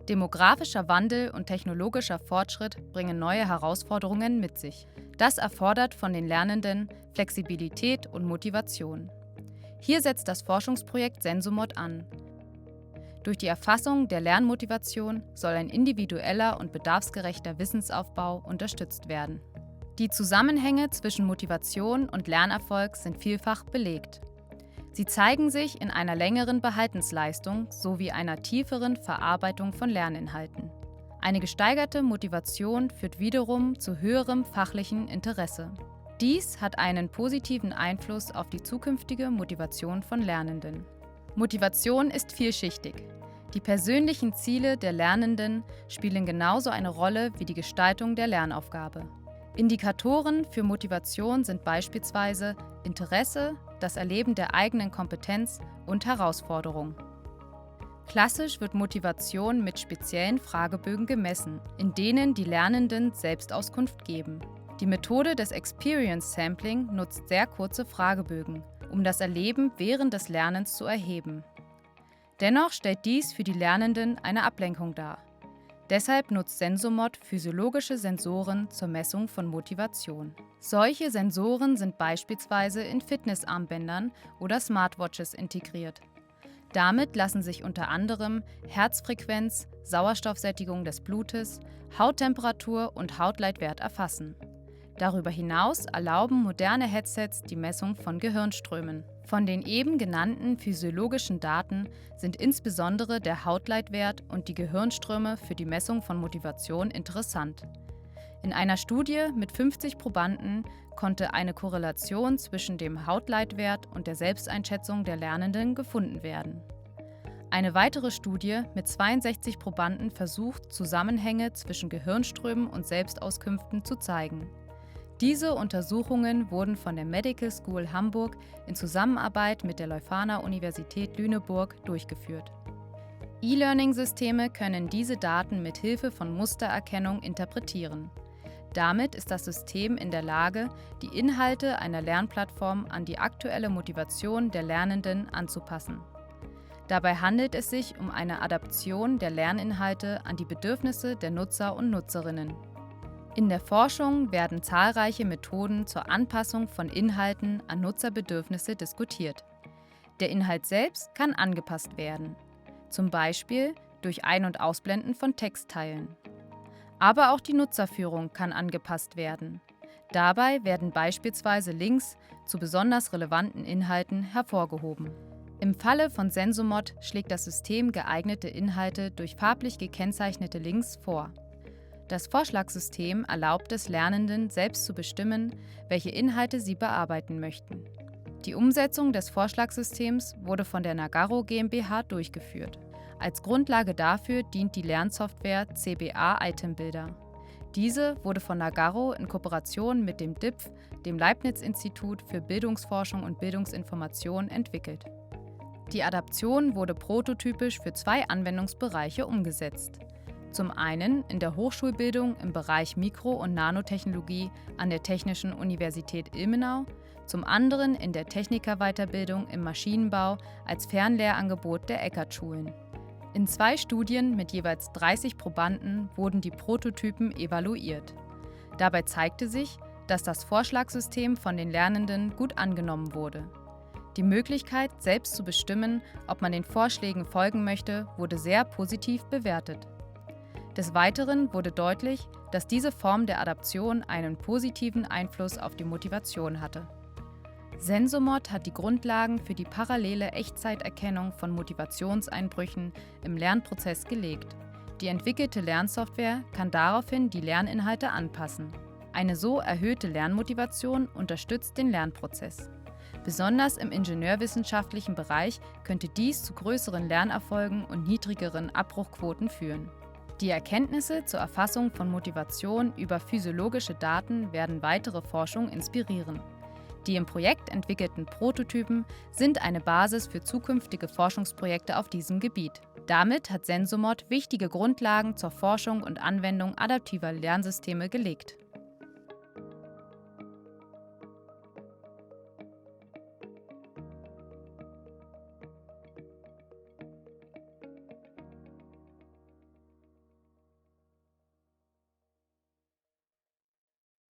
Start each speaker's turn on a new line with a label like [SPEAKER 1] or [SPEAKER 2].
[SPEAKER 1] Demografischer Wandel und technologischer Fortschritt bringen neue Herausforderungen mit sich. Das erfordert von den Lernenden Flexibilität und Motivation. Hier setzt das Forschungsprojekt Sensomod an. Durch die Erfassung der Lernmotivation soll ein individueller und bedarfsgerechter Wissensaufbau unterstützt werden. Die Zusammenhänge zwischen Motivation und Lernerfolg sind vielfach belegt. Sie zeigen sich in einer längeren Behaltensleistung sowie einer tieferen Verarbeitung von Lerninhalten. Eine gesteigerte Motivation führt wiederum zu höherem fachlichen Interesse. Dies hat einen positiven Einfluss auf die zukünftige Motivation von Lernenden. Motivation ist vielschichtig. Die persönlichen Ziele der Lernenden spielen genauso eine Rolle wie die Gestaltung der Lernaufgabe. Indikatoren für Motivation sind beispielsweise Interesse, das Erleben der eigenen Kompetenz und Herausforderung. Klassisch wird Motivation mit speziellen Fragebögen gemessen, in denen die Lernenden Selbstauskunft geben. Die Methode des Experience Sampling nutzt sehr kurze Fragebögen, um das Erleben während des Lernens zu erheben. Dennoch stellt dies für die Lernenden eine Ablenkung dar. Deshalb nutzt Sensomod physiologische Sensoren zur Messung von Motivation. Solche Sensoren sind beispielsweise in Fitnessarmbändern oder Smartwatches integriert. Damit lassen sich unter anderem Herzfrequenz, Sauerstoffsättigung des Blutes, Hauttemperatur und Hautleitwert erfassen. Darüber hinaus erlauben moderne Headsets die Messung von Gehirnströmen. Von den eben genannten physiologischen Daten sind insbesondere der Hautleitwert und die Gehirnströme für die Messung von Motivation interessant. In einer Studie mit 50 Probanden konnte eine Korrelation zwischen dem Hautleitwert und der Selbsteinschätzung der Lernenden gefunden werden. Eine weitere Studie mit 62 Probanden versucht, Zusammenhänge zwischen Gehirnströmen und Selbstauskünften zu zeigen. Diese Untersuchungen wurden von der Medical School Hamburg in Zusammenarbeit mit der Leuphana Universität Lüneburg durchgeführt. E-Learning-Systeme können diese Daten mit Hilfe von Mustererkennung interpretieren. Damit ist das System in der Lage, die Inhalte einer Lernplattform an die aktuelle Motivation der Lernenden anzupassen. Dabei handelt es sich um eine Adaption der Lerninhalte an die Bedürfnisse der Nutzer und Nutzerinnen. In der Forschung werden zahlreiche Methoden zur Anpassung von Inhalten an Nutzerbedürfnisse diskutiert. Der Inhalt selbst kann angepasst werden, zum Beispiel durch Ein- und Ausblenden von Textteilen. Aber auch die Nutzerführung kann angepasst werden. Dabei werden beispielsweise Links zu besonders relevanten Inhalten hervorgehoben. Im Falle von Sensomod schlägt das System geeignete Inhalte durch farblich gekennzeichnete Links vor. Das Vorschlagssystem erlaubt es Lernenden, selbst zu bestimmen, welche Inhalte sie bearbeiten möchten. Die Umsetzung des Vorschlagsystems wurde von der Nagarro GmbH durchgeführt. Als Grundlage dafür dient die Lernsoftware CBA Item Builder. Diese wurde von Nagarro in Kooperation mit dem DIPF, dem Leibniz-Institut für Bildungsforschung und Bildungsinformation, entwickelt. Die Adaption wurde prototypisch für 2 Anwendungsbereiche umgesetzt. Zum einen in der Hochschulbildung im Bereich Mikro- und Nanotechnologie an der Technischen Universität Ilmenau, zum anderen in der Technikerweiterbildung im Maschinenbau als Fernlehrangebot der Eckert-Schulen. In 2 Studien mit jeweils 30 Probanden wurden die Prototypen evaluiert. Dabei zeigte sich, dass das Vorschlagssystem von den Lernenden gut angenommen wurde. Die Möglichkeit, selbst zu bestimmen, ob man den Vorschlägen folgen möchte, wurde sehr positiv bewertet. Des Weiteren wurde deutlich, dass diese Form der Adaption einen positiven Einfluss auf die Motivation hatte. Sensomod hat die Grundlagen für die parallele Echtzeiterkennung von Motivationseinbrüchen im Lernprozess gelegt. Die entwickelte Lernsoftware kann daraufhin die Lerninhalte anpassen. Eine so erhöhte Lernmotivation unterstützt den Lernprozess. Besonders im ingenieurwissenschaftlichen Bereich könnte dies zu größeren Lernerfolgen und niedrigeren Abbruchquoten führen. Die Erkenntnisse zur Erfassung von Motivation über physiologische Daten werden weitere Forschung inspirieren. Die im Projekt entwickelten Prototypen sind eine Basis für zukünftige Forschungsprojekte auf diesem Gebiet. Damit hat Sensomod wichtige Grundlagen zur Forschung und Anwendung adaptiver Lernsysteme gelegt.